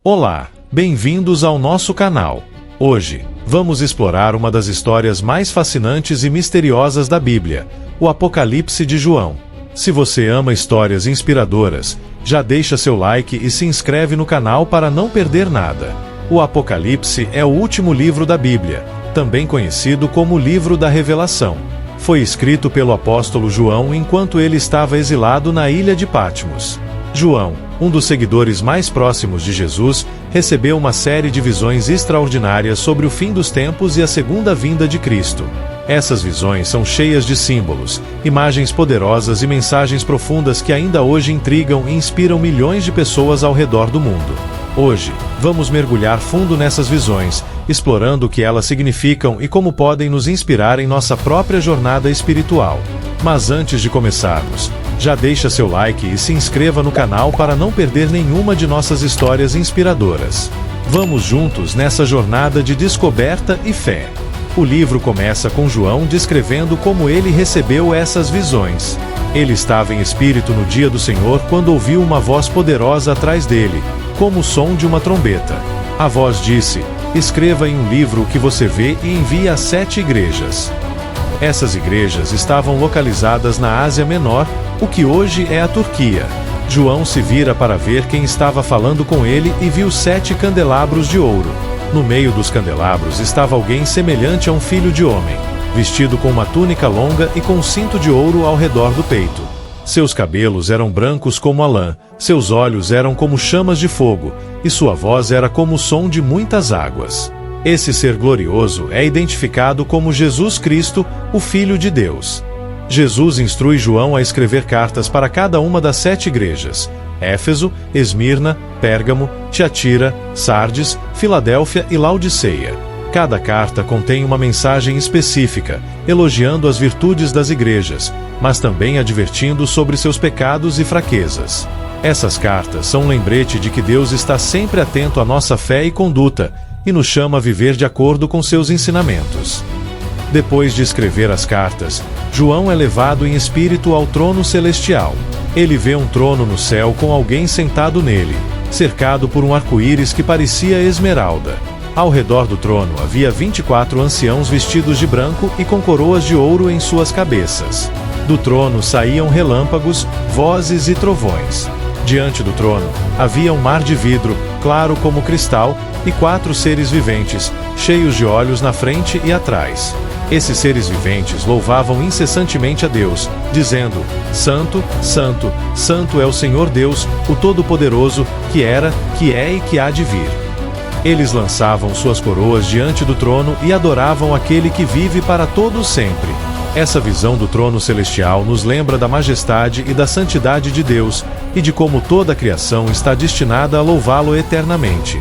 Olá, bem-vindos ao nosso canal. Hoje, vamos explorar uma das histórias mais fascinantes e misteriosas da Bíblia, o Apocalipse de João. Se você ama histórias inspiradoras, já deixa seu like e se inscreve no canal para não perder nada. O Apocalipse é o último livro da Bíblia, também conhecido como o Livro da Revelação. Foi escrito pelo apóstolo João enquanto ele estava exilado na ilha de Patmos. João, um dos seguidores mais próximos de Jesus, recebeu uma série de visões extraordinárias sobre o fim dos tempos e a segunda vinda de Cristo. Essas visões são cheias de símbolos, imagens poderosas e mensagens profundas que ainda hoje intrigam e inspiram milhões de pessoas ao redor do mundo. Hoje, vamos mergulhar fundo nessas visões, explorando o que elas significam e como podem nos inspirar em nossa própria jornada espiritual. Mas antes de começarmos, já deixa seu like e se inscreva no canal para não perder nenhuma de nossas histórias inspiradoras. Vamos juntos nessa jornada de descoberta e fé. O livro começa com João descrevendo como ele recebeu essas visões. Ele estava em espírito no dia do Senhor quando ouviu uma voz poderosa atrás dele, como o som de uma trombeta. A voz disse: "Escreva em um livro o que você vê e envie às 7 igrejas." Essas igrejas estavam localizadas na Ásia Menor, o que hoje é a Turquia. João se vira para ver quem estava falando com ele e viu 7 candelabros de ouro. No meio dos candelabros estava alguém semelhante a um filho de homem, vestido com uma túnica longa e com um cinto de ouro ao redor do peito. Seus cabelos eram brancos como a lã, seus olhos eram como chamas de fogo, e sua voz era como o som de muitas águas. Esse ser glorioso é identificado como Jesus Cristo, o Filho de Deus. Jesus instrui João a escrever cartas para cada uma das 7 igrejas: Éfeso, Esmirna, Pérgamo, Tiatira, Sardes, Filadélfia e Laodiceia. Cada carta contém uma mensagem específica, elogiando as virtudes das igrejas, mas também advertindo sobre seus pecados e fraquezas. Essas cartas são um lembrete de que Deus está sempre atento à nossa fé e conduta, e nos chama a viver de acordo com seus ensinamentos. Depois de escrever as cartas, João é levado em espírito ao trono celestial. Ele vê um trono no céu com alguém sentado nele, cercado por um arco-íris que parecia esmeralda. Ao redor do trono havia 24 anciãos vestidos de branco e com coroas de ouro em suas cabeças. Do trono saíam relâmpagos, vozes e trovões. Diante do trono, havia um mar de vidro, claro como cristal, e 4 seres viventes, cheios de olhos na frente e atrás. Esses seres viventes louvavam incessantemente a Deus, dizendo: "Santo, Santo, Santo é o Senhor Deus, o Todo-Poderoso, que era, que é e que há de vir." Eles lançavam suas coroas diante do trono e adoravam aquele que vive para todos sempre. Essa visão do trono celestial nos lembra da majestade e da santidade de Deus, e de como toda a criação está destinada a louvá-lo eternamente.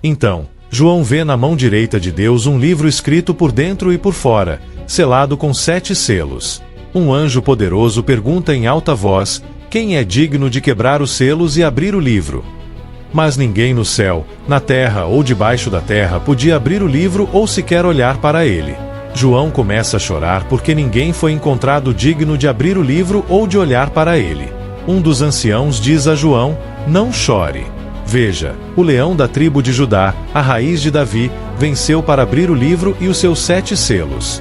Então, João vê na mão direita de Deus um livro escrito por dentro e por fora, selado com 7 selos. Um anjo poderoso pergunta em alta voz: "Quem é digno de quebrar os selos e abrir o livro?" Mas ninguém no céu, na terra ou debaixo da terra podia abrir o livro ou sequer olhar para ele. João começa a chorar porque ninguém foi encontrado digno de abrir o livro ou de olhar para ele. Um dos anciãos diz a João: "Não chore. Veja, o leão da tribo de Judá, a raiz de Davi, venceu para abrir o livro e os seus 7 selos."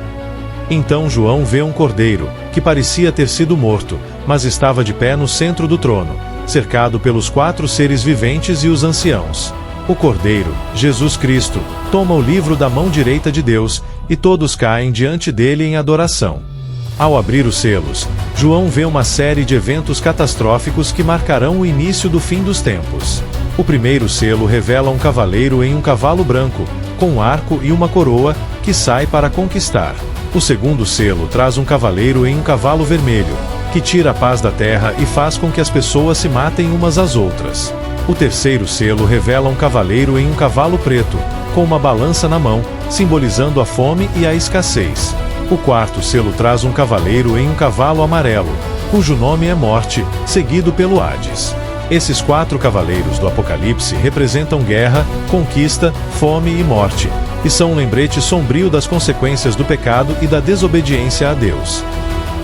Então João vê um cordeiro, que parecia ter sido morto, mas estava de pé no centro do trono, cercado pelos 4 seres viventes e os anciãos. O cordeiro, Jesus Cristo, toma o livro da mão direita de Deus, e todos caem diante dele em adoração. Ao abrir os selos, João vê uma série de eventos catastróficos que marcarão o início do fim dos tempos. O primeiro selo revela um cavaleiro em um cavalo branco, com um arco e uma coroa, que sai para conquistar. O segundo selo traz um cavaleiro em um cavalo vermelho, que tira a paz da terra e faz com que as pessoas se matem umas às outras. O terceiro selo revela um cavaleiro em um cavalo preto, com uma balança na mão, simbolizando a fome e a escassez. O quarto selo traz um cavaleiro em um cavalo amarelo, cujo nome é Morte, seguido pelo Hades. Esses 4 cavaleiros do Apocalipse representam guerra, conquista, fome e morte, e são um lembrete sombrio das consequências do pecado e da desobediência a Deus.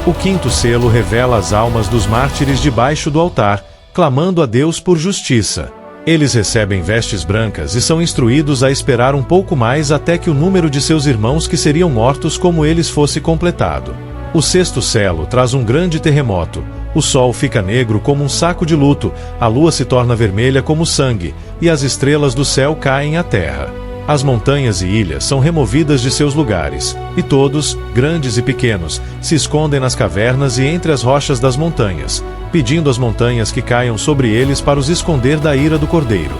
O quinto selo revela as almas dos mártires debaixo do altar, clamando a Deus por justiça. Eles recebem vestes brancas e são instruídos a esperar um pouco mais até que o número de seus irmãos que seriam mortos como eles fosse completado. O sexto selo traz um grande terremoto. O sol fica negro como um saco de luto, a lua se torna vermelha como sangue, e as estrelas do céu caem à terra. As montanhas e ilhas são removidas de seus lugares, e todos, grandes e pequenos, se escondem nas cavernas e entre as rochas das montanhas, pedindo às montanhas que caiam sobre eles para os esconder da ira do Cordeiro.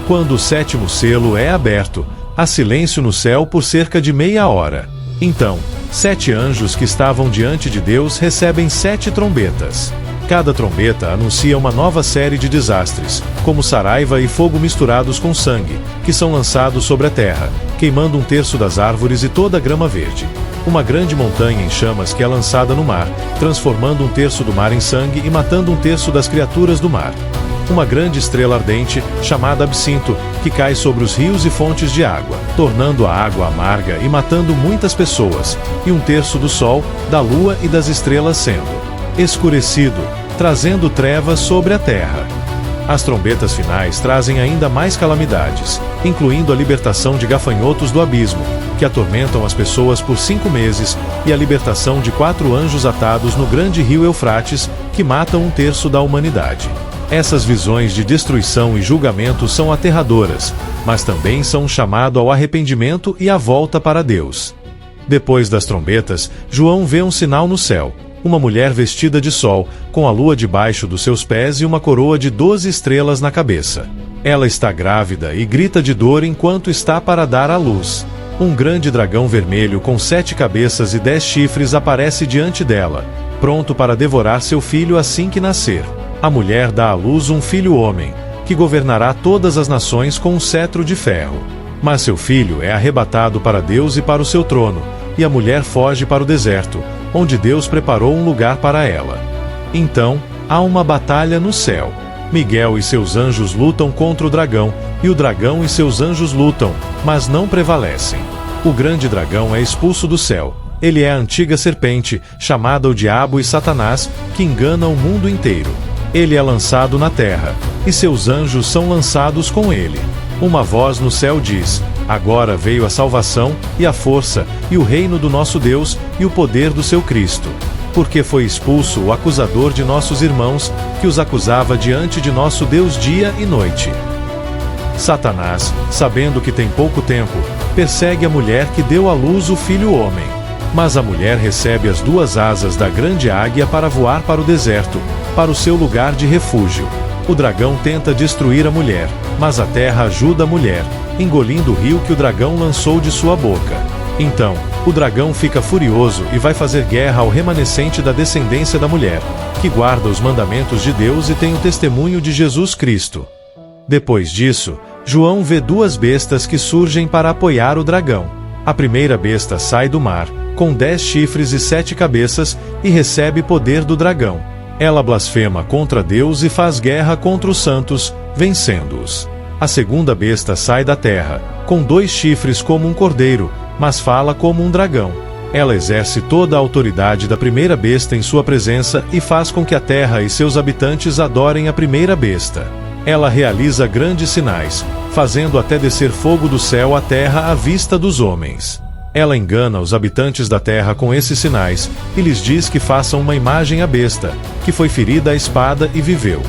Quando o sétimo selo é aberto, há silêncio no céu por cerca de meia hora. Então, 7 anjos que estavam diante de Deus recebem 7 trombetas. Cada trombeta anuncia uma nova série de desastres, como saraiva e fogo misturados com sangue, que são lançados sobre a terra, queimando um terço das árvores e toda a grama verde. Uma grande montanha em chamas que é lançada no mar, transformando um terço do mar em sangue e matando um terço das criaturas do mar. Uma grande estrela ardente, chamada Absinto, que cai sobre os rios e fontes de água, tornando a água amarga e matando muitas pessoas, e um terço do sol, da lua e das estrelas sendo escurecido, trazendo trevas sobre a terra. As trombetas finais trazem ainda mais calamidades, incluindo a libertação de gafanhotos do abismo, que atormentam as pessoas por 5 meses, e a libertação de 4 anjos atados no grande rio Eufrates, que matam um terço da humanidade. Essas visões de destruição e julgamento são aterradoras, mas também são um chamado ao arrependimento e à volta para Deus. Depois das trombetas, João vê um sinal no céu. Uma mulher vestida de sol, com a lua debaixo dos seus pés e uma coroa de 12 estrelas na cabeça. Ela está grávida e grita de dor enquanto está para dar à luz. Um grande dragão vermelho com 7 cabeças e 10 chifres aparece diante dela, pronto para devorar seu filho assim que nascer. A mulher dá à luz um filho homem, que governará todas as nações com um cetro de ferro. Mas seu filho é arrebatado para Deus e para o seu trono, e a mulher foge para o deserto, onde Deus preparou um lugar para ela. Então, há uma batalha no céu. Miguel e seus anjos lutam contra o dragão, e o dragão e seus anjos lutam, mas não prevalecem. O grande dragão é expulso do céu. Ele é a antiga serpente, chamada o Diabo e Satanás, que engana o mundo inteiro. Ele é lançado na terra, e seus anjos são lançados com ele. Uma voz no céu diz: agora veio a salvação, e a força, e o reino do nosso Deus, e o poder do seu Cristo. Porque foi expulso o acusador de nossos irmãos, que os acusava diante de nosso Deus dia e noite. Satanás, sabendo que tem pouco tempo, persegue a mulher que deu à luz o filho homem. Mas a mulher recebe as 2 asas da grande águia para voar para o deserto, para o seu lugar de refúgio. O dragão tenta destruir a mulher, mas a terra ajuda a mulher, engolindo o rio que o dragão lançou de sua boca. Então, o dragão fica furioso e vai fazer guerra ao remanescente da descendência da mulher, que guarda os mandamentos de Deus e tem o testemunho de Jesus Cristo. Depois disso, João vê 2 bestas que surgem para apoiar o dragão. A primeira besta sai do mar, com 10 chifres e 7 cabeças, e recebe poder do dragão. Ela blasfema contra Deus e faz guerra contra os santos, vencendo-os. A segunda besta sai da terra, com 2 chifres como um cordeiro, mas fala como um dragão. Ela exerce toda a autoridade da primeira besta em sua presença e faz com que a terra e seus habitantes adorem a primeira besta. Ela realiza grandes sinais, fazendo até descer fogo do céu à terra à vista dos homens. Ela engana os habitantes da terra com esses sinais, e lhes diz que façam uma imagem à besta, que foi ferida à espada e viveu.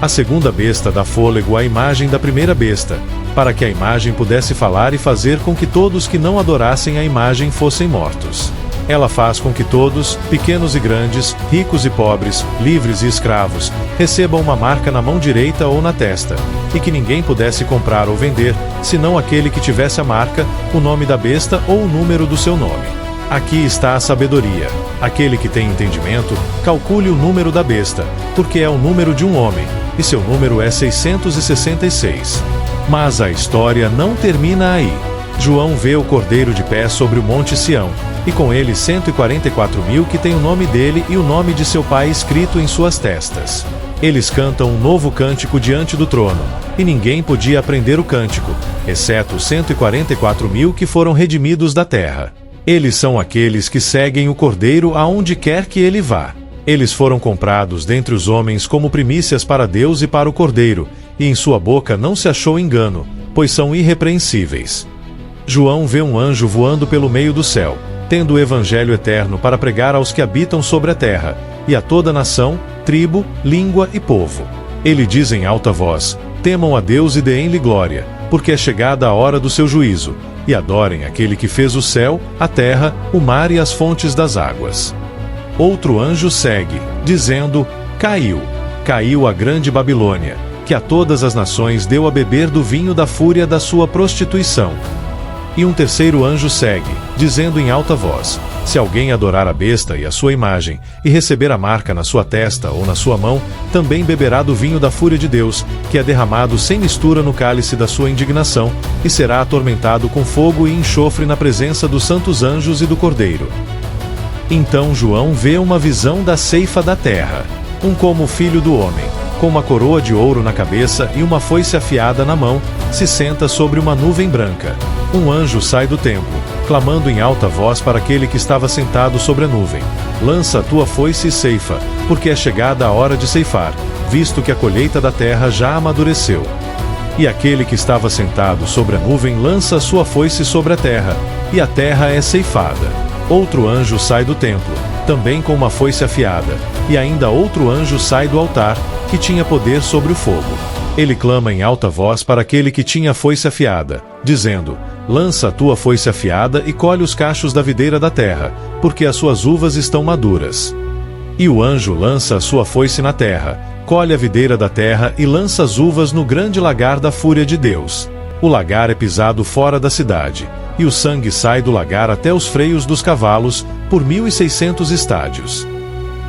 A segunda besta dá fôlego à imagem da primeira besta, para que a imagem pudesse falar e fazer com que todos que não adorassem a imagem fossem mortos. Ela faz com que todos, pequenos e grandes, ricos e pobres, livres e escravos, recebam uma marca na mão direita ou na testa, e que ninguém pudesse comprar ou vender, senão aquele que tivesse a marca, o nome da besta ou o número do seu nome. Aqui está a sabedoria. Aquele que tem entendimento, calcule o número da besta, porque é o número de um homem, e seu número é 666. Mas a história não termina aí. João vê o Cordeiro de pé sobre o monte Sião, e com ele 144.000 que têm o nome dele e o nome de seu pai escrito em suas testas. Eles cantam um novo cântico diante do trono, e ninguém podia aprender o cântico, exceto os 144.000 que foram redimidos da terra. Eles são aqueles que seguem o Cordeiro aonde quer que ele vá. Eles foram comprados dentre os homens como primícias para Deus e para o Cordeiro, e em sua boca não se achou engano, pois são irrepreensíveis. João vê um anjo voando pelo meio do céu, tendo o evangelho eterno para pregar aos que habitam sobre a terra, e a toda nação, tribo, língua e povo. Ele diz em alta voz: temam a Deus e deem-lhe glória, porque é chegada a hora do seu juízo, e adorem aquele que fez o céu, a terra, o mar e as fontes das águas. Outro anjo segue, dizendo: caiu a grande Babilônia, que a todas as nações deu a beber do vinho da fúria da sua prostituição. E um terceiro anjo segue, dizendo em alta voz: se alguém adorar a besta e a sua imagem, e receber a marca na sua testa ou na sua mão, também beberá do vinho da fúria de Deus, que é derramado sem mistura no cálice da sua indignação, e será atormentado com fogo e enxofre na presença dos santos anjos e do Cordeiro. Então João vê uma visão da ceifa da terra, como filho do homem, com uma coroa de ouro na cabeça e uma foice afiada na mão, se senta sobre uma nuvem branca. Um anjo sai do templo, clamando em alta voz para aquele que estava sentado sobre a nuvem: lança a tua foice e ceifa, porque é chegada a hora de ceifar, visto que a colheita da terra já amadureceu. E aquele que estava sentado sobre a nuvem lança a sua foice sobre a terra, e a terra é ceifada. Outro anjo sai do templo, também com uma foice afiada, e ainda outro anjo sai do altar, que tinha poder sobre o fogo. Ele clama em alta voz para aquele que tinha a foice afiada, dizendo: lança a tua foice afiada e colhe os cachos da videira da terra, porque as suas uvas estão maduras. E o anjo lança a sua foice na terra, colhe a videira da terra e lança as uvas no grande lagar da fúria de Deus. O lagar é pisado fora da cidade, e o sangue sai do lagar até os freios dos cavalos, por 1.600 estádios.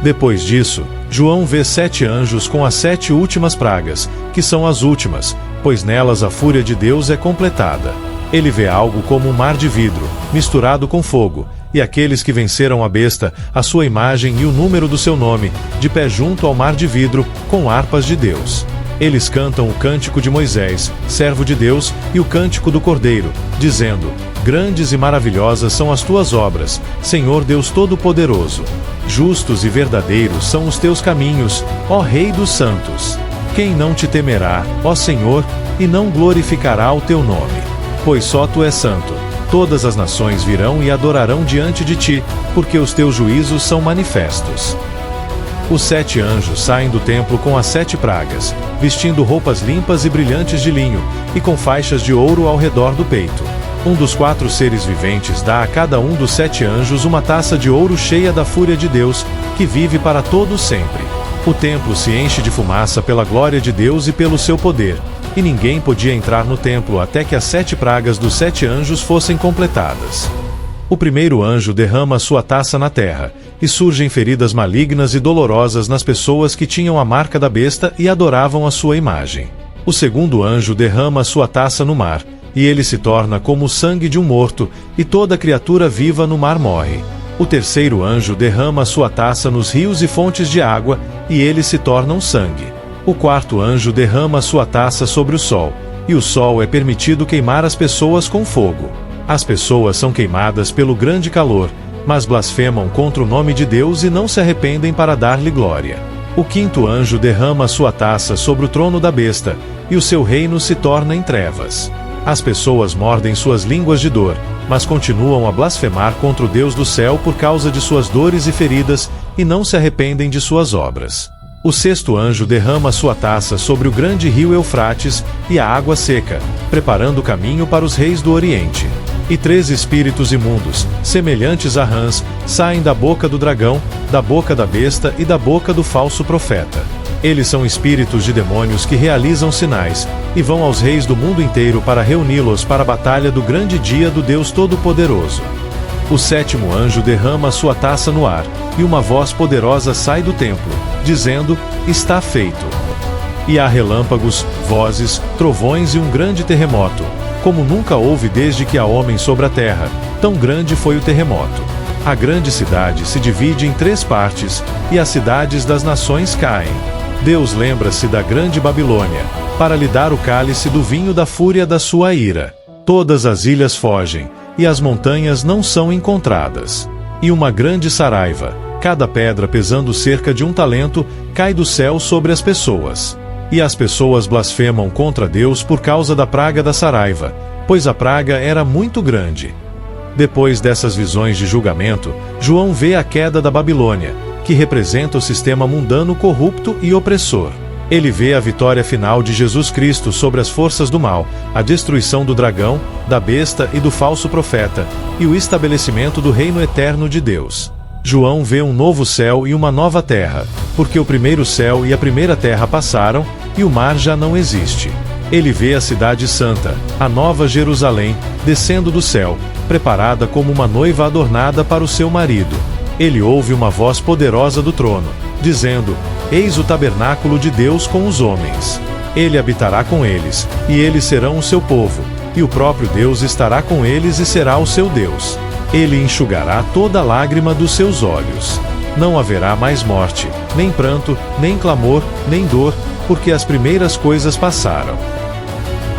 Depois disso, João vê 7 anjos com as 7 últimas pragas, que são as últimas, pois nelas a fúria de Deus é completada. Ele vê algo como um mar de vidro, misturado com fogo, e aqueles que venceram a besta, a sua imagem e o número do seu nome, de pé junto ao mar de vidro, com harpas de Deus. Eles cantam o cântico de Moisés, servo de Deus, e o cântico do Cordeiro, dizendo: grandes e maravilhosas são as tuas obras, Senhor Deus Todo-Poderoso. Justos e verdadeiros são os teus caminhos, ó Rei dos santos. Quem não te temerá, ó Senhor, e não glorificará o teu nome? Pois só tu és santo. Todas as nações virão e adorarão diante de ti, porque os teus juízos são manifestos. Os 7 anjos saem do templo com as 7 pragas, vestindo roupas limpas e brilhantes de linho, e com faixas de ouro ao redor do peito. Um dos 4 seres viventes dá a cada um dos 7 anjos uma taça de ouro cheia da fúria de Deus, que vive para todo sempre. O templo se enche de fumaça pela glória de Deus e pelo seu poder, e ninguém podia entrar no templo até que as 7 pragas dos 7 anjos fossem completadas. O primeiro anjo derrama a sua taça na terra, e surgem feridas malignas e dolorosas nas pessoas que tinham a marca da besta e adoravam a sua imagem. O segundo anjo derrama a sua taça no mar, e ele se torna como o sangue de um morto, e toda criatura viva no mar morre. O terceiro anjo derrama a sua taça nos rios e fontes de água, e eles se tornam sangue. O quarto anjo derrama a sua taça sobre o sol, e o sol é permitido queimar as pessoas com fogo. As pessoas são queimadas pelo grande calor, mas blasfemam contra o nome de Deus e não se arrependem para dar-lhe glória. O quinto anjo derrama a sua taça sobre o trono da besta, e o seu reino se torna em trevas. As pessoas mordem suas línguas de dor, mas continuam a blasfemar contra o Deus do céu por causa de suas dores e feridas, e não se arrependem de suas obras. O sexto anjo derrama a sua taça sobre o grande rio Eufrates e a água seca, preparando o caminho para os reis do Oriente. E 3 espíritos imundos, semelhantes a rãs, saem da boca do dragão, da boca da besta e da boca do falso profeta. Eles são espíritos de demônios que realizam sinais, e vão aos reis do mundo inteiro para reuni-los para a batalha do grande dia do Deus Todo-Poderoso. O sétimo anjo derrama a sua taça no ar, e uma voz poderosa sai do templo, dizendo: está feito. E há relâmpagos, vozes, trovões e um grande terremoto, como nunca houve desde que há homem sobre a terra, tão grande foi o terremoto. A grande cidade se divide em 3 partes, e as cidades das nações caem. Deus lembra-se da grande Babilônia, para lhe dar o cálice do vinho da fúria da sua ira. Todas as ilhas fogem, e as montanhas não são encontradas. E uma grande saraiva, cada pedra pesando cerca de 1 talento, cai do céu sobre as pessoas. E as pessoas blasfemam contra Deus por causa da praga da saraiva, pois a praga era muito grande. Depois dessas visões de julgamento, João vê a queda da Babilônia, que representa o sistema mundano corrupto e opressor. Ele vê a vitória final de Jesus Cristo sobre as forças do mal, a destruição do dragão, da besta e do falso profeta, e o estabelecimento do reino eterno de Deus. João vê um novo céu e uma nova terra, porque o primeiro céu e a primeira terra passaram, e o mar já não existe. Ele vê a cidade santa, a nova Jerusalém, descendo do céu, preparada como uma noiva adornada para o seu marido. Ele ouve uma voz poderosa do trono, dizendo: Eis o tabernáculo de Deus com os homens. Ele habitará com eles, e eles serão o seu povo, e o próprio Deus estará com eles e será o seu Deus. Ele enxugará toda lágrima dos seus olhos. Não haverá mais morte, nem pranto, nem clamor, nem dor, porque as primeiras coisas passaram.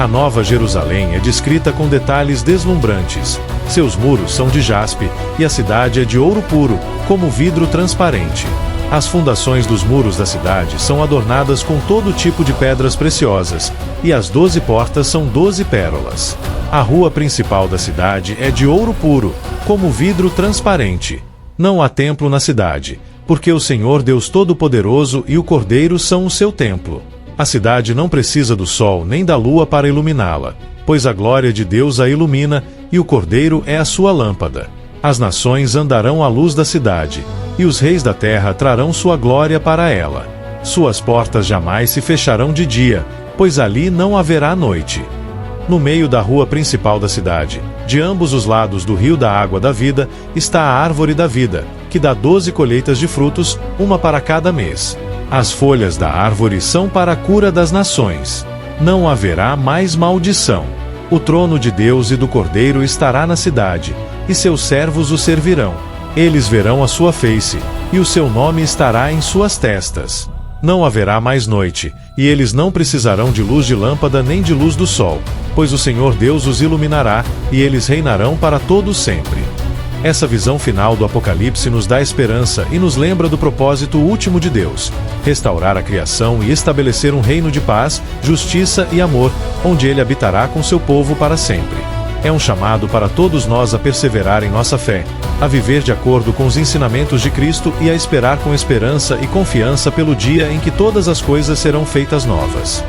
A Nova Jerusalém é descrita com detalhes deslumbrantes. Seus muros são de jaspe, e a cidade é de ouro puro, como vidro transparente. As fundações dos muros da cidade são adornadas com todo tipo de pedras preciosas, e as 12 portas são 12 pérolas. A rua principal da cidade é de ouro puro, como vidro transparente. Não há templo na cidade, porque o Senhor Deus Todo-Poderoso e o Cordeiro são o seu templo. A cidade não precisa do sol nem da lua para iluminá-la, pois a glória de Deus a ilumina, e o Cordeiro é a sua lâmpada. As nações andarão à luz da cidade, e os reis da terra trarão sua glória para ela. Suas portas jamais se fecharão de dia, pois ali não haverá noite. No meio da rua principal da cidade, de ambos os lados do rio da água da vida, está a árvore da vida, que dá 12 colheitas de frutos, uma para cada mês. As folhas da árvore são para a cura das nações. Não haverá mais maldição. O trono de Deus e do Cordeiro estará na cidade, e seus servos o servirão. Eles verão a sua face, e o seu nome estará em suas testas. Não haverá mais noite, e eles não precisarão de luz de lâmpada nem de luz do sol, pois o Senhor Deus os iluminará, e eles reinarão para todo sempre. Essa visão final do Apocalipse nos dá esperança e nos lembra do propósito último de Deus: restaurar a criação e estabelecer um reino de paz, justiça e amor, onde Ele habitará com seu povo para sempre. É um chamado para todos nós a perseverar em nossa fé, a viver de acordo com os ensinamentos de Cristo e a esperar com esperança e confiança pelo dia em que todas as coisas serão feitas novas.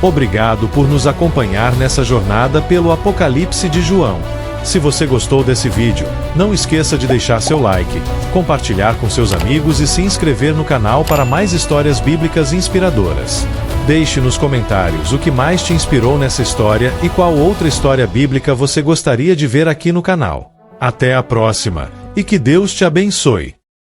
Obrigado por nos acompanhar nessa jornada pelo Apocalipse de João. Se você gostou desse vídeo, não esqueça de deixar seu like, compartilhar com seus amigos e se inscrever no canal para mais histórias bíblicas inspiradoras. Deixe nos comentários o que mais te inspirou nessa história e qual outra história bíblica você gostaria de ver aqui no canal. Até a próxima, e que Deus te abençoe!